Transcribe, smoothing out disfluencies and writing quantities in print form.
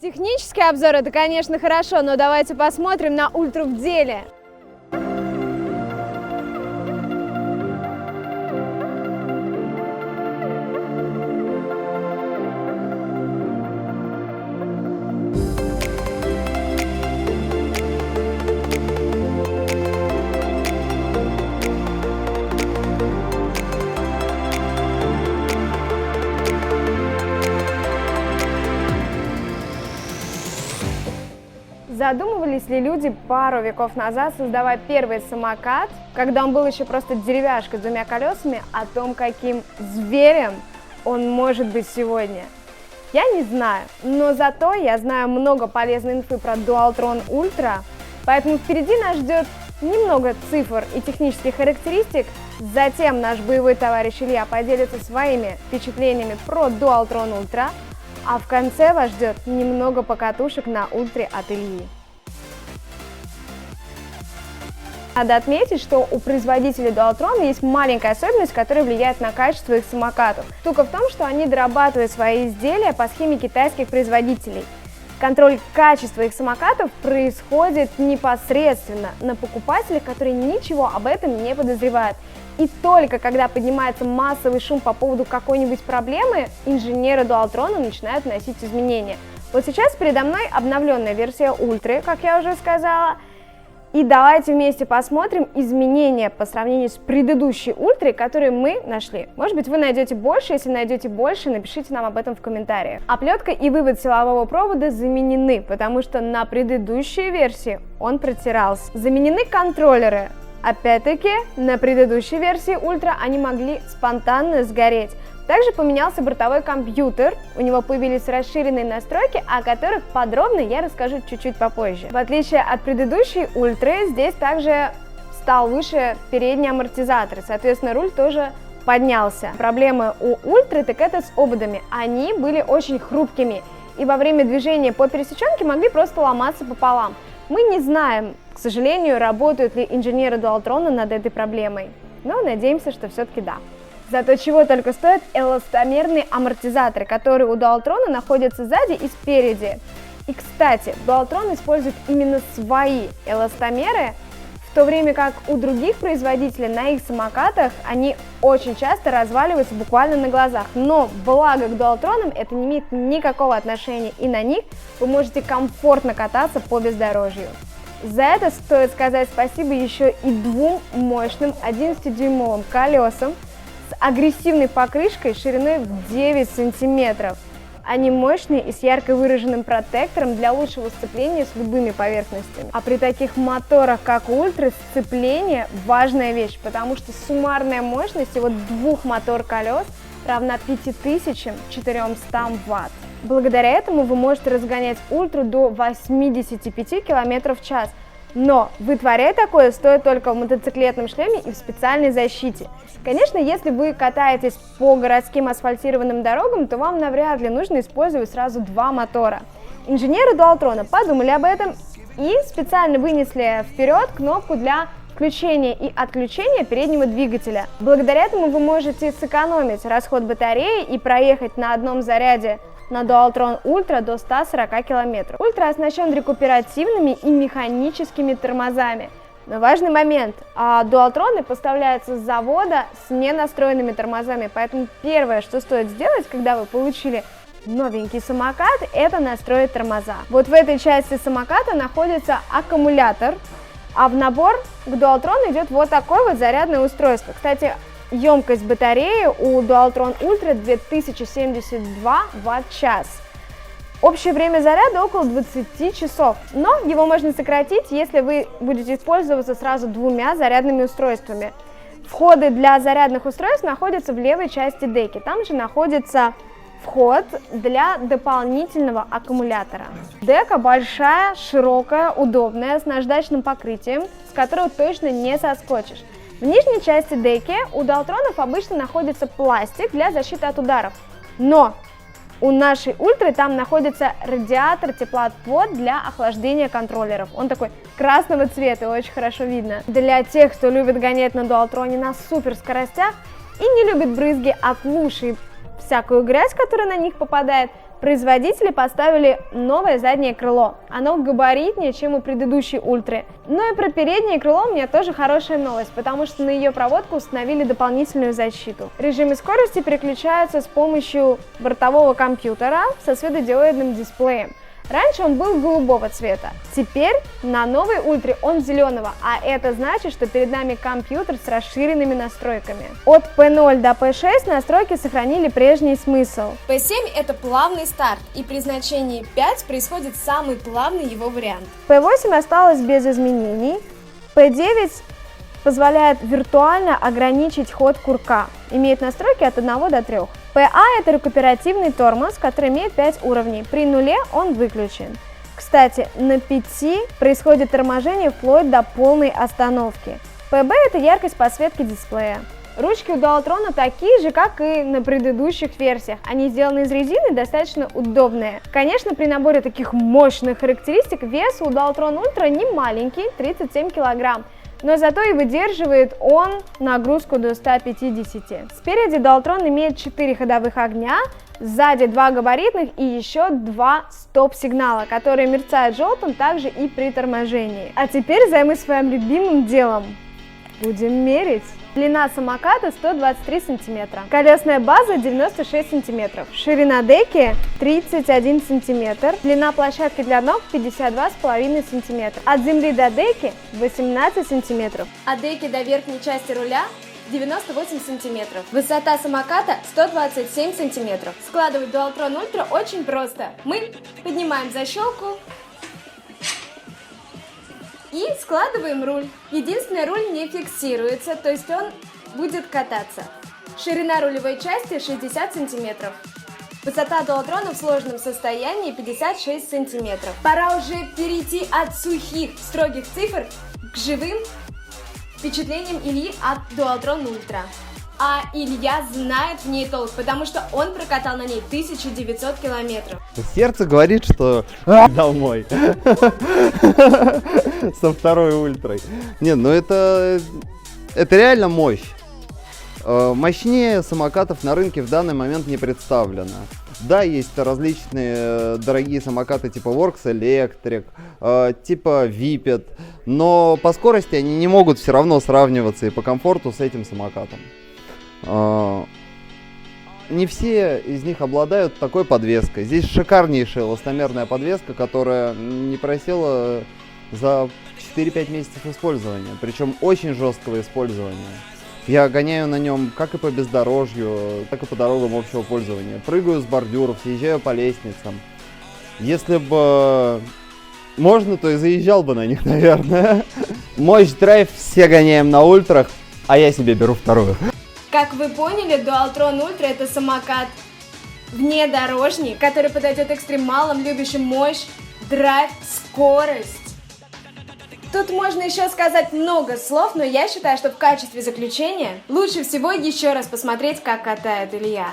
Технический обзор — это, конечно, хорошо, но давайте посмотрим на ультру в деле. Задумывались ли люди пару веков назад, создавая первый самокат, когда он был еще просто деревяшкой с двумя колесами, о том, каким зверем он может быть сегодня? Я не знаю, но зато я знаю много полезной инфы про Dualtron Ultra, поэтому впереди нас ждет немного цифр и технических характеристик, затем наш боевой товарищ Илья поделится своими впечатлениями про Dualtron Ultra, а в конце вас ждет немного покатушек на ультре от Ильи. Надо отметить, что у производителей Dualtron есть маленькая особенность, которая влияет на качество их самокатов. Штука в том, что они дорабатывают свои изделия по схеме китайских производителей. Контроль качества их самокатов происходит непосредственно на покупателях, которые ничего об этом не подозревают. И только когда поднимается массовый шум по поводу какой-нибудь проблемы, инженеры Dualtron начинают вносить изменения. Вот сейчас передо мной обновленная версия Ультры, как я уже сказала. И давайте вместе посмотрим изменения по сравнению с предыдущей Ультрой, которые мы нашли. Может быть, вы найдете больше, если найдете больше, напишите нам об этом в комментариях. Оплетка и вывод силового провода заменены, потому что на предыдущей версии он протирался. Заменены контроллеры. Опять-таки, на предыдущей версии Ультра они могли спонтанно сгореть. Также поменялся бортовой компьютер, у него появились расширенные настройки, о которых подробно я расскажу чуть-чуть попозже. В отличие от предыдущей Ультры, здесь также стал выше передний амортизатор, соответственно, руль тоже поднялся. Проблемы у Ультры так это с ободами, они были очень хрупкими и во время движения по пересеченке могли просто ломаться пополам. Мы не знаем, к сожалению, работают ли инженеры Dualtron над этой проблемой, но надеемся, что все-таки да. Зато чего только стоят эластомерные амортизаторы, которые у Dualtron находятся сзади и спереди. И, кстати, Dualtron использует именно свои эластомеры, в то время как у других производителей на их самокатах они очень часто разваливаются буквально на глазах. Но благо к Dualtron это не имеет никакого отношения, и на них вы можете комфортно кататься по бездорожью. За это стоит сказать спасибо еще и двум мощным 11-дюймовым колесам с агрессивной покрышкой шириной в 9 сантиметров. Они мощные и с ярко выраженным протектором для лучшего сцепления с любыми поверхностями. А при таких моторах, как у Ультры, сцепление – важная вещь, потому что суммарная мощность его двух мотор-колес равна 5400 Вт. Благодаря этому вы можете разгонять Ультру до 85 км в час. Но вытворять такое стоит только в мотоциклетном шлеме и в специальной защите. Конечно, если вы катаетесь по городским асфальтированным дорогам, то вам навряд ли нужно использовать сразу два мотора. Инженеры Dualtron подумали об этом и специально вынесли вперед кнопку для включения и отключения переднего двигателя. Благодаря этому вы можете сэкономить расход батареи и проехать на одном заряде на Dualtron Ultra до 140 км. Ультра оснащен рекуперативными и механическими тормозами. Но важный момент, Dualtron поставляются с завода с ненастроенными тормозами, поэтому первое, что стоит сделать, когда вы получили новенький самокат, это настроить тормоза. Вот в этой части самоката находится аккумулятор, а в набор к Dualtron идет вот такое вот зарядное устройство. Кстати, емкость батареи у Dualtron Ultra 2072 Вт-час. Общее время заряда около 20 часов, но его можно сократить, если вы будете использоваться сразу двумя зарядными устройствами. Входы для зарядных устройств находятся в левой части деки, там же находится вход для дополнительного аккумулятора. Дека большая, широкая, удобная, с наждачным покрытием, с которого точно не соскочишь. В нижней части деки у Dualtron обычно находится пластик для защиты от ударов, но у нашей Ультры там находится радиатор теплоотвод для охлаждения контроллеров. Он такой красного цвета, очень хорошо видно. Для тех, кто любит гонять на Dualtron на супер скоростях и не любит брызги от луж и всякую грязь, которая на них попадает, Производители поставили новое заднее крыло. Оно габаритнее, чем у предыдущей Ультры. Ну и про переднее крыло у меня тоже хорошая новость, потому что на ее проводку установили дополнительную защиту. Режимы скорости переключаются с помощью бортового компьютера со светодиодным дисплеем. Раньше он был голубого цвета, теперь на новой Ультре он зеленого, а это значит, что перед нами компьютер с расширенными настройками. От P0 до P6 настройки сохранили прежний смысл. P7 это плавный старт, и при значении 5 происходит самый плавный его вариант. P8 осталось без изменений, P9 позволяет виртуально ограничить ход курка, имеет настройки от 1 до 3. PA – это рекуперативный тормоз, который имеет 5 уровней. При нуле он выключен. Кстати, на 5 происходит торможение вплоть до полной остановки. PB – это яркость подсветки дисплея. Ручки у Dualtron такие же, как и на предыдущих версиях. Они сделаны из резины, достаточно удобные. Конечно, при наборе таких мощных характеристик вес у Dualtron Ultra не маленький – 37 кг. Но зато и выдерживает он нагрузку до 150. Спереди Dualtron имеет 4 ходовых огня, сзади 2 габаритных и еще 2 стоп-сигнала, которые мерцают желтым также и при торможении. А теперь займусь своим любимым делом. Будем мерить. Длина самоката 123 см, колесная база 96 см, ширина деки 31 см, длина площадки для ног 52,5 см, от земли до деки 18 см, От деки до верхней части руля 98 см. Высота самоката 127 см. Складывать Dualtron Ultra очень просто. Мы поднимаем защелку и складываем руль. Единственное, руль не фиксируется, то есть он будет кататься. Ширина рулевой части 60 см. Высота Dualtron в сложном состоянии 56 см. Пора уже перейти от сухих, строгих цифр к живым впечатлениям Ильи от Dualtron Ultra. А Илья знает в ней толк, потому что он прокатал на ней 1900 километров. Сердце говорит, что домой. Со второй ультрой. Не, ну это реально мощь. Мощнее самокатов на рынке в данный момент не представлено. Да, есть различные дорогие самокаты типа Works Electric, типа Whippet, но по скорости они не могут все равно сравниваться и по комфорту с этим самокатом. Не все из них обладают такой подвеской. Здесь шикарнейшая эластомерная подвеска, которая не просела за 4-5 месяцев использования, причем очень жесткого использования. Я гоняю на нем как и по бездорожью, так и по дорогам общего пользования. Прыгаю с бордюров, съезжаю по лестницам. Если бы можно, то и заезжал бы на них, наверное. Мощь, драйв, все гоняем на ультрах, а я себе беру вторую. Как вы поняли, Dualtron Ultra это самокат внедорожник, который подойдет экстремалам, любящим мощь, драйв, скорость. Тут можно еще сказать много слов, но я считаю, что в качестве заключения лучше всего еще раз посмотреть, как катает Илья.